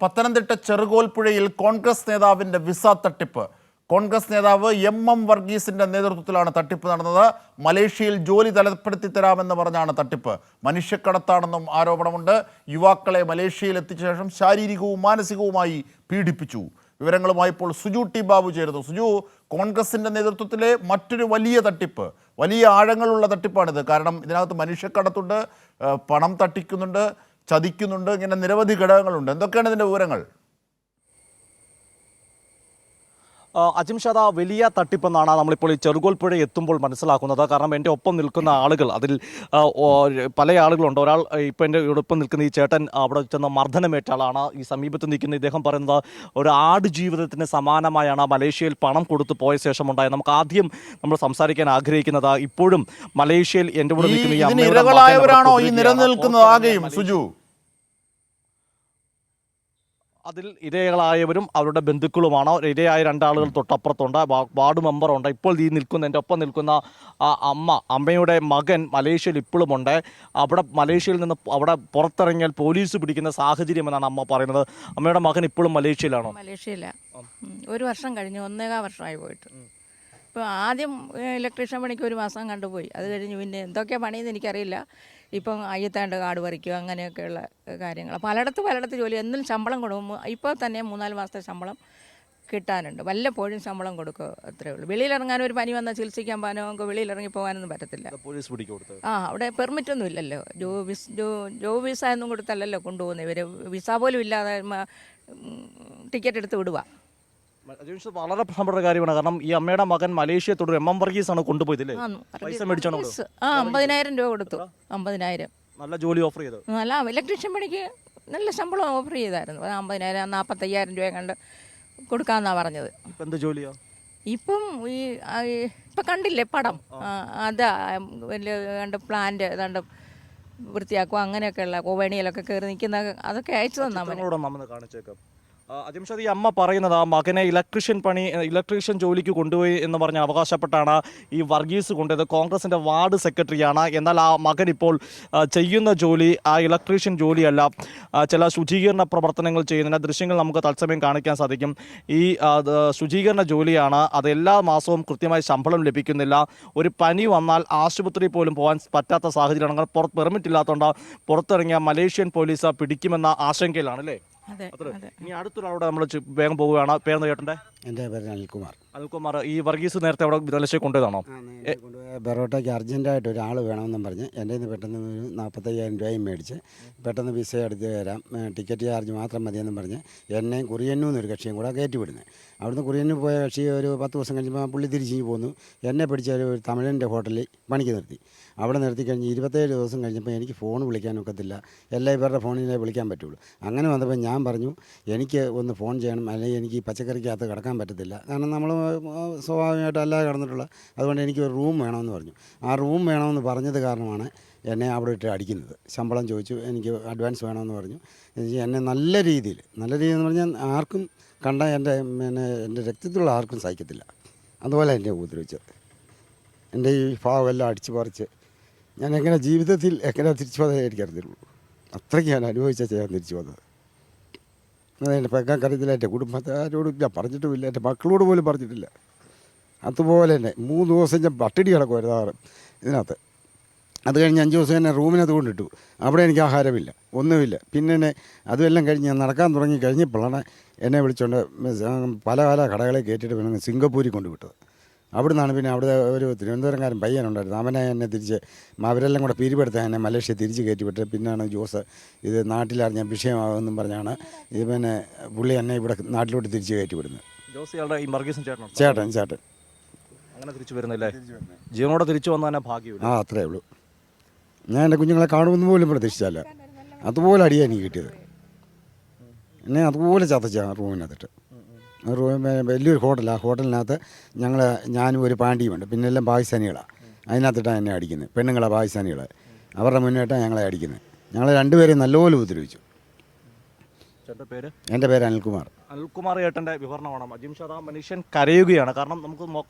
പത്തനംതിട്ട ചെറുകോൽപ്പുഴയിൽ കോൺഗ്രസ് നേതാവിന്റെ വിസ തട്ടിപ്പ്. കോൺഗ്രസ് നേതാവ് എം വർഗീസിന്റെ നേതൃത്വത്തിലാണ് തട്ടിപ്പ് നടന്നത്. മലേഷ്യയിൽ ജോലി തലപ്പെടുത്തി തരാമെന്ന് പറഞ്ഞാണ് തട്ടിപ്പ്. മനുഷ്യക്കടത്താണെന്നും ആരോപണമുണ്ട്. യുവാക്കളെ മലേഷ്യയിൽ എത്തിച്ച ശേഷം ശാരീരികവും മാനസികവുമായി പീഡിപ്പിച്ചു. വിവരങ്ങളുമായി ഇപ്പോൾ സുജു ടി ബാബു ചേരുന്നു. സുജു, കോൺഗ്രസിന്റെ നേതൃത്വത്തിലെ മറ്റൊരു വലിയ തട്ടിപ്പ്, വലിയ ആഴങ്ങളുള്ള തട്ടിപ്പാണിത്. കാരണം ഇതിനകത്ത് മനുഷ്യക്കടത്തുണ്ട്, പണം തട്ടിക്കുന്നുണ്ട്, ചതിക്കുന്നുണ്ട്, ഇങ്ങനെ നിരവധി ഘടകങ്ങളുണ്ട്. എന്തൊക്കെയാണ് ഇതിൻ്റെ വിവരങ്ങൾ? അജിംഷാദ, വലിയ തട്ടിപ്പെന്നാണ് നമ്മളിപ്പോൾ ഈ ചെറുകോൽപ്പുഴ എത്തുമ്പോൾ മനസ്സിലാക്കുന്നത്. കാരണം എൻ്റെ ഒപ്പം നിൽക്കുന്ന ആളുകൾ, അതിൽ പല ആളുകളുണ്ട്. ഒരാൾ ഇപ്പോൾ എൻ്റെ ഒപ്പം നിൽക്കുന്ന ഈ ചേട്ടൻ അവിടെ ചെന്ന മർദ്ദനമേറ്റ ആളാണ്. ഈ സമീപത്ത് നിൽക്കുന്ന ഇദ്ദേഹം പറയുന്നത് ഒരു ആട് ജീവിതത്തിന് സമാനമായാണ് മലേഷ്യയിൽ പണം കൊടുത്തു പോയ ശേഷം ഉണ്ടായത്. നമുക്ക് ആദ്യം നമ്മൾ സംസാരിക്കാൻ ആഗ്രഹിക്കുന്നത്, ഇപ്പോഴും മലേഷ്യയിൽ എൻ്റെ കൂടെ നിൽക്കുന്ന ഈ ഇരകളായവരാണോ ഈ നിലനിൽക്കുന്നത് ആകെയും? സുജു, അതിൽ ഇരകളായവരും അവരുടെ ബന്ധുക്കളുമാണ്. ഇരയായ രണ്ടാളുകൾ തൊട്ടപ്പുറത്തുണ്ട്, വാർഡ് മെമ്പറുണ്ട്. ഇപ്പോൾ ഈ നിൽക്കുന്ന എൻ്റെ ഒപ്പം നിൽക്കുന്ന അമ്മയുടെ മകൻ മലേഷ്യയിൽ ഇപ്പോഴുമുണ്ട്. അവിടെ മലേഷ്യയിൽ നിന്ന് അവിടെ പുറത്തിറങ്ങിയാൽ പോലീസ് പിടിക്കുന്ന സാഹചര്യം എന്നാണ് അമ്മ പറയുന്നത്. അമ്മയുടെ മകൻ ഇപ്പോഴും മലേഷ്യയിലാണോ? മലേഷ്യയിലാണ്. 1 വർഷം കഴിഞ്ഞു, 1.25 വർഷമായി പോയിട്ട്. ഇപ്പോൾ ആദ്യം ഇലക്ട്രീഷ്യൻ പണിക്ക് 1 മാസം കണ്ടുപോയി. അത് കഴിഞ്ഞ് പിന്നെ എന്തൊക്കെ പണിയെന്ന് എനിക്കറിയില്ല. ഇപ്പം അയ്യത്താണ്ട് കാട് പറിക്കുക, അങ്ങനെയൊക്കെയുള്ള കാര്യങ്ങൾ. പലയിടത്ത് ജോലി, എന്തിനും ശമ്പളം കൊടുക്കും. ഇപ്പോൾ തന്നെ 3-4 മാസത്തെ ശമ്പളം കിട്ടാനുണ്ട്. വല്ലപ്പോഴും ശമ്പളം കൊടുക്കുക, അത്രേ ഉള്ളൂ. വെളിയിലിറങ്ങാൻ ഒരു പനി വന്നാൽ ചികിത്സിക്കാൻ പോകാനോ നമുക്ക് വെളിയിലിറങ്ങി പോകാനൊന്നും പറ്റത്തില്ല. പോലീസ് പിടിക്കൊടുത്തു. അവിടെ പെർമിറ്റൊന്നും ഇല്ലല്ലോ. ജോ വിസ ഒന്നും കൊടുത്തല്ലല്ലോ കൊണ്ടുപോകുന്നത്. ഇവർ വിസ പോലും ഇല്ലാതെ ടിക്കറ്റ് എടുത്ത് വിടുക. വളരെ പ്രധാനപ്പെട്ട കാര്യമാണ്. കാരണം ഈ അമ്മയുടെ മകൻ മലേഷ്യ തുടരും എം വർഗീസ് ആണ് കൊണ്ടുപോയതില്ലേ? പൈസ മേടിച്ചാണോ? 50,000 രൂപ കൊടുത്തു. 50,000. നല്ല ജോലി ഓഫർ ചെയ്തു. നല്ല ഇലക്ട്രീഷ്യൻ പണിക്ക് നല്ല ശമ്പളം ഓഫർ ചെയ്തായിരുന്നു. 50,000, 45,000 രൂപ കണ്ട് കൊടുക്കാമെന്നാണ് പറഞ്ഞത്. എന്ത് ജോലിയാ? ഇപ്പം ഇപ്പം കണ്ടില്ലേ പടം, അതാ വലിയ കണ്ട് പ്ലാന്റ് ഏതാണ്ട് വൃത്തിയാക്കുക, അങ്ങനെയൊക്കെയുള്ള കോവേണിയിലൊക്കെ കയറി നിൽക്കുന്ന അതൊക്കെ അയച്ചു തന്നാൽ കാണിച്ചേക്കാം. അജിംഷാദ്, ഈ അമ്മ പറയുന്നത് ആ മകനെ ഇലക്ട്രീഷ്യൻ ജോലിക്ക് കൊണ്ടുപോയി എന്ന് പറഞ്ഞ് അവകാശപ്പെട്ടാണ് ഈ വർഗീസ് കൊണ്ടുപോയത്. കോൺഗ്രസിൻ്റെ വാർഡ് സെക്രട്ടറിയാണ്. എന്നാൽ ആ മകൻ ഇപ്പോൾ ചെയ്യുന്ന ജോലി ആ ഇലക്ട്രീഷ്യൻ ജോലിയല്ല, ചില ശുചീകരണ പ്രവർത്തനങ്ങൾ ചെയ്യുന്നതിൻ്റെ ദൃശ്യങ്ങൾ നമുക്ക് തത്സമയം കാണിക്കാൻ സാധിക്കും. ഈ ശുചീകരണ ജോലിയാണ്. അത് എല്ലാ മാസവും കൃത്യമായി ശമ്പളം ലഭിക്കുന്നില്ല. ഒരു പനി വന്നാൽ ആശുപത്രിയിൽ പോലും പോകാൻ പറ്റാത്ത സാഹചര്യമാണ്. പെർമിറ്റ് ഇല്ലാത്തതുകൊണ്ട് പുറത്തിറങ്ങിയ മലേഷ്യൻ പോലീസ് പിടിക്കുമെന്ന ആശങ്കയിലാണ് അല്ലേ? ഇനി അടുത്തൊരാളോട് നമ്മൾ വേഗം പോവുകയാണ്. പേരെന്ന് കേട്ടെ? എൻ്റെ പേര് അനിൽകുമാർ. അനിൽകുമാർ, ഈ വർഗീസ് നേരത്തെ അവിടെ മലേഷ്യ കൊണ്ടുപോയതാണോ? ബറോട്ടയ്ക്ക് അർജൻറ്റായിട്ട് ഒരാൾ വേണമെന്നും പറഞ്ഞ് എൻ്റെ നിന്ന് പെട്ടെന്ന് 45,000 രൂപയും മേടിച്ച് പെട്ടെന്ന് വിസ എടുത്ത് തരാം, ടിക്കറ്റ് ചാർജ് മാത്രം മതിയെന്നും പറഞ്ഞ് എന്നെയും കുറിയന്നൂന്നൊരു കക്ഷിയും കൂടെ കയറ്റി വിടുന്നത്. അവിടുന്ന് കുറിയന്നൂർ പോയ കക്ഷി ഒരു 10 ദിവസം കഴിഞ്ഞപ്പോൾ പുള്ളി തിരിച്ചു പോന്നു. എന്നെ പിടിച്ച ഒരു തമിഴിൻ്റെ ഹോട്ടലിൽ പണിക്ക് നിർത്തി. അവിടെ നിർത്തി കഴിഞ്ഞ് 27 ദിവസം കഴിഞ്ഞപ്പോൾ എനിക്ക് ഫോൺ വിളിക്കാനൊക്കത്തില്ല. എല്ലാം ഇവരുടെ ഫോണിലേ വിളിക്കാൻ പറ്റുള്ളൂ. അങ്ങനെ വന്നപ്പോൾ ഞാൻ പറഞ്ഞു, എനിക്ക് ഒന്ന് ഫോൺ ചെയ്യണം, അല്ലെങ്കിൽ എനിക്ക് ഈ പച്ചക്കറിക്കകത്ത് കിടക്കാൻ പറ്റത്തില്ല. കാരണം നമ്മൾ സ്വാഭാവികമായിട്ട് അല്ലാതെ കിടന്നിട്ടുള്ള, അതുകൊണ്ട് എനിക്ക് ഒരു റൂം വേണമെന്ന് പറഞ്ഞു. ആ റൂം വേണമെന്ന് പറഞ്ഞത് കാരണമാണ് എന്നെ അവിടെ ഇട്ട് അടിക്കുന്നത്. ശമ്പളം ചോദിച്ചു, എനിക്ക് അഡ്വാൻസ് വേണമെന്ന് പറഞ്ഞു. എന്നെ നല്ല രീതിയിൽ എന്ന് പറഞ്ഞാൽ ആർക്കും കണ്ട എൻ്റെ രക്തത്തിലുള്ള ആർക്കും സഹിക്കത്തില്ല. അതുപോലെ എന്നെ ഉപദ്രവിച്ചത്. എൻ്റെ ഈ ഭാവമെല്ലാം അടിച്ചു പറിച്ച് ഞാൻ ജീവിതത്തിൽ എങ്ങനെ തിരിച്ചു വന്നതേ എനിക്കറിഞ്ഞുള്ളൂ. അത്രയ്ക്ക് ഞാൻ അനുഭവിച്ചാൽ ചെയ്യാൻ തിരിച്ചു വന്നത്. അതെൻ്റെ പെങ്ങൾക്കറിയത്തില്ല, എൻ്റെ കുടുംബക്കാരോടും ഞാൻ പറഞ്ഞിട്ടുമില്ല, എൻ്റെ മക്കളോട് പോലും പറഞ്ഞിട്ടില്ല. അതുപോലെ തന്നെ 3 ദിവസം ഞാൻ പട്ടിണി കിടക്കുമായിരുന്നു ഇതിനകത്ത്. അത് കഴിഞ്ഞ് 5 ദിവസം എന്നെ റൂമിനകത്ത് കൊണ്ടിട്ടു. അവിടെ എനിക്ക് ആഹാരമില്ല, ഒന്നുമില്ല. പിന്നെ എന്നെ അതുമെല്ലാം കഴിഞ്ഞ് ഞാൻ നടക്കാൻ തുടങ്ങി കഴിഞ്ഞപ്പോഴാണ് എന്നെ വിളിച്ചുകൊണ്ട് പല കടകളെ കയറ്റിയിട്ട് പിന്നെ സിംഗപ്പൂരിൽ കൊണ്ടുവിട്ടത്. അവിടെ നിന്നാണ് പിന്നെ അവിടെ ഒരു തിരുവനന്തപുരംകാരൻ പയ്യനുണ്ടായിരുന്നു. അവനെ എന്നെ തിരിച്ച് അവരെല്ലാം കൂടെ പിരിവെടുത്താൽ എന്നെ മലേഷ്യ തിരിച്ച് കയറ്റിവിട്ട്. പിന്നെയാണ് ജോസ് ഇത് നാട്ടിലറിഞ്ഞ വിഷയമാകുമെന്നും പറഞ്ഞാണ് ഇത് പിന്നെ പുള്ളി എന്നെ ഇവിടെ നാട്ടിലോട്ട് തിരിച്ച് കയറ്റിവിടുന്നത്. ചേട്ടൻ അങ്ങനെ തിരിച്ചു വരുന്നില്ലേ? ജീവനോടെ തിരിച്ചു വന്നാൽ ഭാഗ്യമില്ല. അത്രേ ഉള്ളൂ. ഞാൻ എൻ്റെ കുഞ്ഞുങ്ങളെ കാണുമെന്ന് പോലും പ്രതീക്ഷിച്ചല്ല. അതുപോലെ അടിയാണ് എനിക്ക് കിട്ടിയത്. എന്നെ അതുപോലെ ചതച്ച റൂമിനകത്തിട്ട്. വലിയൊരു ഹോട്ടലാണ്. ആ ഹോട്ടലിനകത്ത് ഞാനും ഒരു പാണ്ടിയുമുണ്ട്, പിന്നെ എല്ലാം പാകിസ്ഥാനികളാണ്. അതിനകത്തിട്ടാണ് എന്നെ അടിക്കുന്നത്. പെണ്ണുങ്ങളെ പാകിസ്ഥാനികൾ അവരുടെ മുന്നേറ്റാണ് ഞങ്ങളെ അടിക്കുന്നത്. ഞങ്ങളെ 2 പേരെയും നല്ലപോലെ ഉപദ്രവിച്ചു. എൻ്റെ പേര് എൻ്റെ പേര് അനിൽകുമാർ. അനിൽകുമാർ ഏട്ടൻ്റെ വിവരണമാണ്. അജിംഷാദ്, ആ മനുഷ്യൻ കരയുകയാണ്. കാരണം നമുക്ക്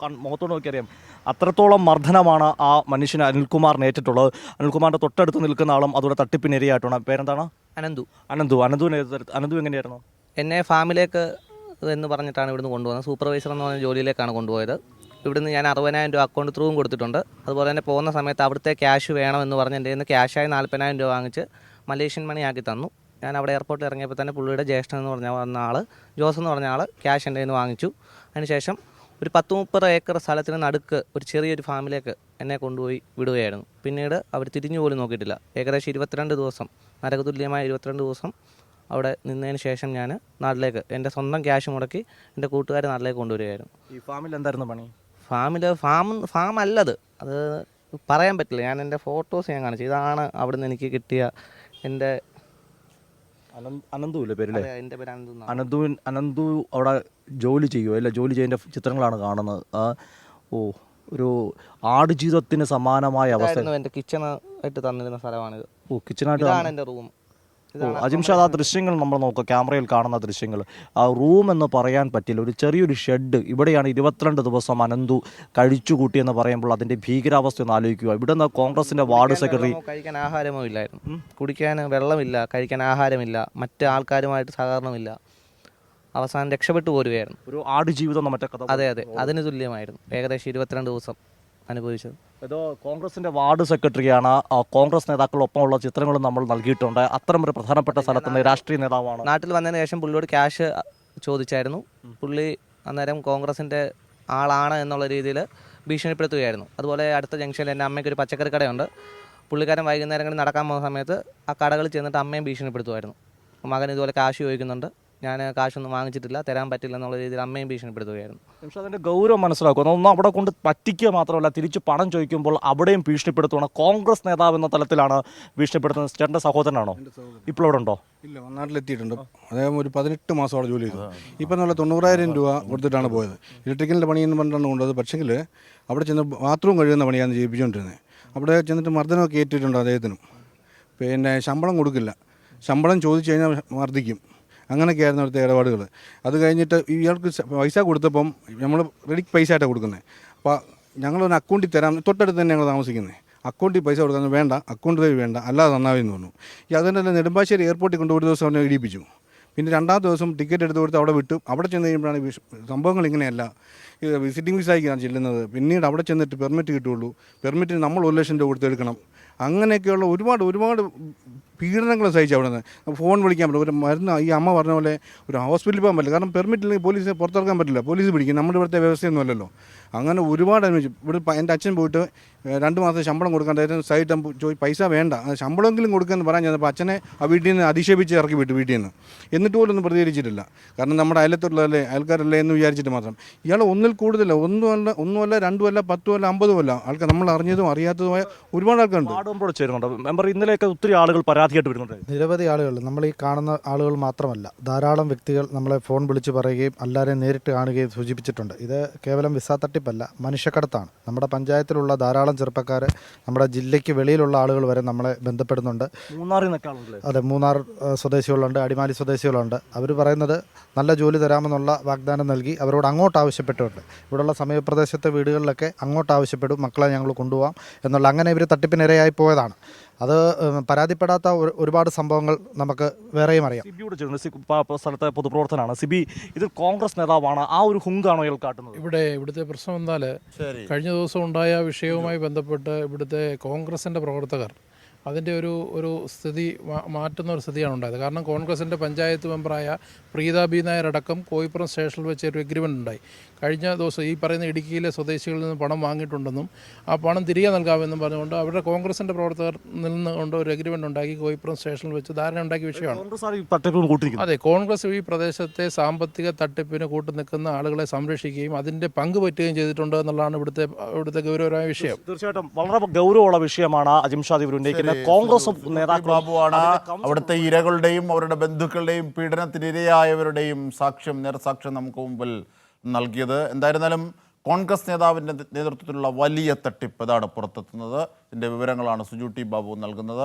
മുഖത്തോട് നോക്കിയറിയാം അത്രത്തോളം മർദ്ദനമാണ് ആ മനുഷ്യന് അനിൽകുമാറിന് ഏറ്റിട്ടുള്ളത്. അനിൽകുമാറിൻ്റെ തൊട്ടടുത്ത് നിൽക്കുന്ന ആളും അതുപോലെ തട്ടിപ്പിനിരയായിട്ടാണ്. പേരെന്താണ്? അനന്തു എങ്ങനെയായിരുന്നു? എന്നെ ഫാമിലേക്ക് എന്ന് പറഞ്ഞിട്ടാണ് ഇവിടുന്ന് കൊണ്ടുപോകുന്നത്. സൂപ്പർവൈസർ എന്ന് പറഞ്ഞ ജോലിയിലേക്കാണ് കൊണ്ടുപോയത്. ഇവിടുന്ന് ഞാൻ 60,000 രൂപ അക്കൗണ്ട് ത്രൂവും കൊടുത്തിട്ടുണ്ട്. അതുപോലെ തന്നെ പോകുന്ന സമയത്ത് അവിടുത്തെ ക്യാഷ് വേണമെന്ന് പറഞ്ഞ് എൻ്റെ കയ്യിൽ നിന്ന് ക്യാഷായി 40,000 രൂപ വാങ്ങിച്ച് മലേഷ്യൻ മണി ആക്കി തന്നു. ഞാൻ അവിടെ എയർപോർട്ടിൽ ഇറങ്ങിയപ്പോൾ തന്നെ പുള്ളിയുടെ ജ്യേഷ്ഠൻ എന്ന് വന്ന ആൾ, ജോസ് എന്ന് പറഞ്ഞ ആൾ, ക്യാഷ് എൻ്റെ കയ്യിൽ നിന്ന് വാങ്ങിച്ചു. അതിനുശേഷം ഒരു 10-30 ഏക്കർ സ്ഥലത്തിന് നടുക്ക് ഒരു ചെറിയൊരു ഫാമിലേക്ക് എന്നെ കൊണ്ടുപോയി വിടുകയായിരുന്നു. പിന്നീട് അവർ തിരിഞ്ഞു പോലും നോക്കിയിട്ടില്ല. ഏകദേശം 22 ദിവസം, നരകതുല്യമായ 22 ദിവസം അവിടെ നിന്നതിന് ശേഷം ഞാൻ നാട്ടിലേക്ക് എൻ്റെ സ്വന്തം ക്യാഷ് മുടക്കി എൻ്റെ കൂട്ടുകാരെ നാട്ടിലേക്ക് കൊണ്ടുവരികയായിരുന്നു. ഈ ഫാമിൽ എന്തായിരുന്നു പണി? ഫാം അല്ലത്, അത് പറയാൻ പറ്റില്ല. ഞാൻ എൻ്റെ ഫോട്ടോസ് ഞാൻ കാണിച്ചു. ഇതാണ് അവിടുന്ന് എനിക്ക് കിട്ടിയ എൻ്റെ അനന്തുവില്ലേ പേരില്ലേ? എൻ്റെ പേര് അനന്തു. അനന്തു അവിടെ ജോലി ചെയ്യുമോ? അല്ല, ജോലി ചെയ്യുന്ന ചിത്രങ്ങളാണ് കാണുന്നത്. ഒരു ആടുജീവിതത്തിന് സമാനമായ അവസ്ഥ. എൻ്റെ കിച്ചണായിട്ട് തന്നിരുന്ന സ്ഥലമാണിത്. കിച്ചണായിട്ട് ഇതാണ് എൻ്റെ റൂം. അജിംഷാദ്, ആ ദൃശ്യങ്ങൾ നമ്മൾ നോക്കുക, ക്യാമറയിൽ കാണുന്ന ദൃശ്യങ്ങൾ. ആ റൂം എന്ന് പറയാൻ പറ്റില്ല, ഒരു ചെറിയൊരു ഷെഡ്. ഇവിടെയാണ് 22 ദിവസം അനന്തു കഴിച്ചുകൂട്ടിയെന്ന് പറയുമ്പോൾ അതിൻ്റെ ഭീകരാവസ്ഥ ഒന്ന് ആലോചിക്കുക. ഇവിടെ നിന്ന് കോൺഗ്രസിൻ്റെ വാർഡ് സെക്രട്ടറി കഴിക്കാൻ ആഹാരമോ ഇല്ലായിരുന്നു, കുടിക്കാൻ വെള്ളമില്ല, കഴിക്കാൻ ആഹാരമില്ല, മറ്റ് ആൾക്കാരുമായിട്ട് സഹകരണമില്ല. അവസാനം രക്ഷപ്പെട്ടു പോരുകയായിരുന്നു. ഒരു ആടുജീവിതം മറ്റേ കഥ. അതെ, അതിന് തുല്യമായിരുന്നു. ഏകദേശം 22 ദിവസം അനുഭവിച്ചത്. ഇത് കോൺഗ്രസിൻ്റെ വാർഡ് സെക്രട്ടറിയാണ്. കോൺഗ്രസ് നേതാക്കളൊപ്പമുള്ള ചിത്രങ്ങളും നമ്മൾ നൽകിയിട്ടുണ്ട്. അത്തരം ഒരു പ്രധാനപ്പെട്ട സ്ഥലത്ത് നിന്ന് രാഷ്ട്രീയ നേതാവാണ്. നാട്ടിൽ വന്നതിന് ശേഷം പുള്ളിയോട് ക്യാഷ് ചോദിച്ചായിരുന്നു. പുള്ളി അന്നേരം കോൺഗ്രസിൻ്റെ ആളാണ് എന്നുള്ള രീതിയിൽ ഭീഷണിപ്പെടുത്തുകയായിരുന്നു. അതുപോലെ അടുത്ത ജംഗ്ഷനിൽ എൻ്റെ അമ്മയ്ക്ക് ഒരു പച്ചക്കറി കടയുണ്ട്. പുള്ളിക്കാരൻ വൈകുന്നേരങ്ങളിൽ നടക്കാൻ പോകുന്ന സമയത്ത് ആ കടകളിൽ ചെന്നിട്ട് അമ്മയും ഭീഷണിപ്പെടുത്തുമായിരുന്നു. മകൻ ഇതുപോലെ കാശ് ചോദിക്കുന്നുണ്ട്, ഞാൻ കാശൊന്നും വാങ്ങിച്ചിട്ടില്ല, തരാൻ പറ്റില്ല എന്നുള്ള രീതിയിൽ അമ്മയും ഭീഷണിപ്പെടുത്തുകയായിരുന്നു. പക്ഷേ അതിൻ്റെ ഗൗരവം മനസ്സിലാക്കുന്നു. ഒന്നും അവിടെ കൊണ്ട് പറ്റിക്കുക മാത്രമല്ല, തിരിച്ച് പണം ചോദിക്കുമ്പോൾ അവിടെയും ഭീഷണിപ്പെടുത്തുകയാണ്. കോൺഗ്രസ് നേതാവ് എന്ന തലത്തിലാണ് ഭീഷണിപ്പെടുത്തുന്നത്. ചേട്ടൻ്റെ സഹോദരനാണോ? ഇപ്പോൾ അവിടെ ഉണ്ടോ? ഇല്ല, നാട്ടിലെത്തിയിട്ടുണ്ട്. അദ്ദേഹം ഒരു 18 മാസം അവിടെ ജോലി ചെയ്തു. ഇപ്പം നല്ല 90,000 രൂപ കൊടുത്തിട്ടാണ് പോയത്. ഇലക്ട്രിക്കലിൻ്റെ പണിയെന്ന് പറഞ്ഞിട്ടാണ് കൊണ്ടത്. പക്ഷേങ്കിൽ അവിടെ ചെന്ന് ബാത്റൂം കഴുകുന്ന പണിയാണ് ചെയ്യിപ്പിച്ചുകൊണ്ടിരുന്നത്. അവിടെ ചെന്നിട്ട് മർദ്ദനമൊക്കെ ഏറ്റിട്ടുണ്ട് അദ്ദേഹത്തിനും. പിന്നെ ശമ്പളം കൊടുക്കില്ല, ശമ്പളം ചോദിച്ചു കഴിഞ്ഞാൽ മർദ്ദിക്കും. അങ്ങനെയൊക്കെയായിരുന്നു അവിടുത്തെ ഇടപാടുകൾ. അത് കഴിഞ്ഞിട്ട് ഇയാൾക്ക് പൈസ കൊടുത്തപ്പം നമ്മൾ റെഡി പൈസ ആയിട്ടാണ് കൊടുക്കുന്നത്. അപ്പോൾ ഞങ്ങളൊരു അക്കൗണ്ടിൽ തരാം, തൊട്ടടുത്ത് തന്നെ ഞങ്ങൾ താമസിക്കുന്നത്. അക്കൗണ്ടിൽ പൈസ കൊടുക്കാൻ വേണ്ട, അക്കൗണ്ട് വഴി വേണ്ട, അല്ലാതെ നന്നാവെന്ന് പറഞ്ഞു. ഈ അതുകൊണ്ടല്ല നെടുമ്പാശ്ശേരി എയർപോർട്ടിൽ കൊണ്ട് ഒരു ദിവസം അവനെ ഇടിപ്പിച്ചു. പിന്നെ രണ്ടാമത്തെ ദിവസം ടിക്കറ്റ് എടുത്ത് കൊടുത്ത് അവിടെ വിട്ടു. അവിടെ ചെന്ന് കഴിയുമ്പോഴാണ് സംഭവങ്ങൾ ഇങ്ങനെയല്ല. വിസിറ്റിംഗ് വിസയ്ക്കാണ് ചെല്ലുന്നത്. പിന്നീട് അവിടെ ചെന്നിട്ട് പെർമിറ്റ് കിട്ടുകയുള്ളൂ. പെർമിറ്റിന് നമ്മൾ 1 ലക്ഷം രൂപ കൊടുത്തെടുക്കണം. അങ്ങനെയൊക്കെയുള്ള ഒരുപാട് പീഡനങ്ങൾ സഹിച്ചു. അവിടെ നിന്ന് ഫോൺ വിളിക്കാൻ പറ്റില്ല, ഒരു മരുന്ന് ഈ അമ്മ പറഞ്ഞ പോലെ ഒരു ഹോസ്പിറ്റലിൽ പോകാൻ പറ്റില്ല. കാരണം പെർമിറ്റില്ലെങ്കിൽ പോലീസിനെ പുറത്തിറക്കാൻ പറ്റില്ല, പോലീസ് പിടിക്കും. നമ്മുടെ ഇവിടുത്തെ വ്യവസ്ഥയൊന്നും അല്ലല്ലോ. അങ്ങനെ ഒരുപാട് അനുഭവിച്ചു. ഇവിടെ എൻ്റെ അച്ഛൻ പോയിട്ട് 2 മാസം ശമ്പളം കൊടുക്കാണ്ടായിരുന്നു. സൈറ്റ് പൈസ വേണ്ട, ശമ്പളമെങ്കിലും കൊടുക്കുമെന്ന് പറയാൻ ചെന്നപ്പോൾ അച്ഛനെ ആ വീട്ടിൽ നിന്ന് അധിക്ഷേപിച്ച് ഇറക്കി വിട്ടു വീട്ടിൽ നിന്ന്. എന്നിട്ട് പോലും ഒന്നും പ്രതികരിച്ചിട്ടില്ല. കാരണം നമ്മുടെ അയലത്തുള്ളതല്ലേ, അയൽക്കാരല്ലേ എന്ന് വിചാരിച്ചിട്ട് മാത്രം. ഇയാൾ ഒന്നിൽ കൂടുതലല്ല, ഒന്നുമല്ല 2 10 50 ആൾക്കാർ, നമ്മൾ അറിഞ്ഞതും അറിയാത്തതുമായ ഒരുപാട് ആൾക്കാരുണ്ട്. മെമ്പർ, ഇന്നലെയൊക്കെ ഒത്തിരി ആളുകൾ പരാതിയായിട്ട് വരുന്നുണ്ട്. നിരവധി ആളുകൾ, നമ്മൾ ഈ കാണുന്ന ആളുകൾ മാത്രമല്ല, ധാരാളം വ്യക്തികൾ നമ്മളെ ഫോൺ വിളിച്ച് പറയുകയും എല്ലാവരെയും നേരിട്ട് കാണുകയും സൂചിപ്പിച്ചിട്ടുണ്ട്. ഇത് കേവലം വിസ തട്ടിപ്പല്ല, മനുഷ്യക്കടത്താണ്. നമ്മുടെ പഞ്ചായത്തിലുള്ള ധാരാളം ചെറുപ്പക്കാർ, നമ്മുടെ ജില്ലയ്ക്ക് വെളിയിലുള്ള ആളുകൾ വരെ നമ്മളെ ബന്ധപ്പെടുന്നുണ്ട്. അതെ, മൂന്നാർ സ്വദേശികളുണ്ട്, അടിമാലി സ്വദേശികളുണ്ട്. അവർ പറയുന്നത് നല്ല ജോലി തരാമെന്നുള്ള വാഗ്ദാനം നൽകി അവരോട് അങ്ങോട്ട് ആവശ്യപ്പെട്ടിട്ടുണ്ട്. ഇവിടെയുള്ള സമീപപ്രദേശത്തെ വീടുകളിലൊക്കെ അങ്ങോട്ട് ആവശ്യപ്പെടും, മക്കളെ ഞങ്ങൾ കൊണ്ടുപോകാം എന്നുള്ള. അങ്ങനെ ഇവർ തട്ടിപ്പിനിരയായി പോയതാണ്. അത് പരാതിപ്പെടാത്ത ഒരുപാട് സംഭവങ്ങൾ നമുക്ക് വേറെയും അറിയാം. സിബിയോട് ചേർന്ന് സ്ഥലത്തെ പൊതുപ്രവർത്തനാണ് സിബി. ഇത് കോൺഗ്രസ് നേതാവാണ്. ആ ഒരു ഹുങ്കാണോ ഇയാൾ കാട്ടുന്നത്? ഇവിടുത്തെ പ്രശ്നം എന്നാൽ കഴിഞ്ഞ ദിവസം ഉണ്ടായ വിഷയവുമായി ബന്ധപ്പെട്ട് ഇവിടുത്തെ കോൺഗ്രസിൻ്റെ പ്രവർത്തകർ അതിൻ്റെ ഒരു സ്ഥിതി മാറ്റുന്ന ഒരു സ്ഥിതിയാണ് ഉണ്ടായത്. കാരണം കോൺഗ്രസിൻ്റെ പഞ്ചായത്ത് മെമ്പറായ പ്രീത ബി നായർ അടക്കം കോയിപ്പുറം സ്റ്റേഷനിൽ വെച്ച് ഒരു എഗ്രിമെൻ്റ് ഉണ്ടായി. കഴിഞ്ഞ ദിവസം ഈ പറയുന്ന ഇടുക്കിയിലെ സ്വദേശികളിൽ നിന്ന് പണം വാങ്ങിയിട്ടുണ്ടെന്നും ആ പണം തിരികെ നൽകാമെന്നും പറഞ്ഞുകൊണ്ട് അവരുടെ കോൺഗ്രസിൻ്റെ പ്രവർത്തകർ നിന്നുകൊണ്ട് ഒരു എഗ്രിമെൻ്റ് ഉണ്ടാക്കി കോയിപ്പുറം സ്റ്റേഷനിൽ വെച്ച് ധാരണ ഉണ്ടാക്കിയ വിഷയമാണ്. അതെ, കോൺഗ്രസ് ഈ പ്രദേശത്തെ സാമ്പത്തിക തട്ടിപ്പിന് കൂട്ടു നിൽക്കുന്ന ആളുകളെ സംരക്ഷിക്കുകയും അതിൻ്റെ പങ്ക് പറ്റുകയും ചെയ്തിട്ടുണ്ട് എന്നുള്ളതാണ് ഇവിടുത്തെ ഗൗരവമായ വിഷയം. തീർച്ചയായിട്ടും വളരെ ഗൗരവമുള്ള വിഷയമാണ് അജിംഷാദ് ഇവർ ഉന്നയിക്കുന്നത്. കോൺഗ്രസ് നേതാക്കൾ ബാബുവാണ് അവിടുത്തെ ഇരകളുടെയും അവരുടെ ബന്ധുക്കളുടെയും പീഡനത്തിനിരയായവരുടെയും നേർസാക്ഷ്യം നമുക്ക് മുമ്പിൽ നൽകിയത്. എന്തായിരുന്നാലും കോൺഗ്രസ് നേതാവിൻ്റെ നേതൃത്വത്തിലുള്ള വലിയ തട്ടിപ്പ് ഇതാണ് പുറത്തെത്തുന്നത്. ഇതിൻ്റെ വിവരങ്ങളാണ് സുജു ടി ബാബു നൽകുന്നത്.